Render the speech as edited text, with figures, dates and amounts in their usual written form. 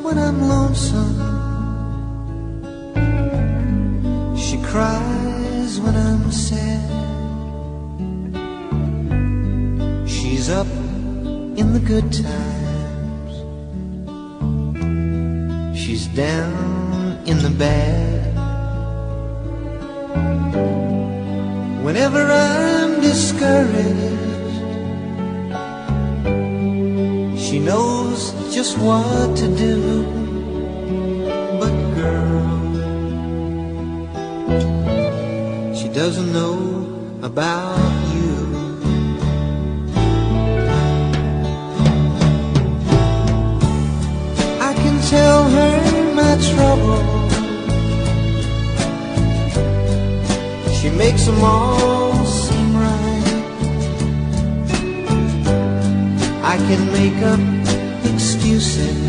when I'm lonesome. She cries when I'm sad. She's up in the good times. She's down in the bad. Whenever I'm discouraged, she knows just what to do. But girl, she doesn't know about you. I can tell her my trouble. She makes them all seem right. I can make up excuses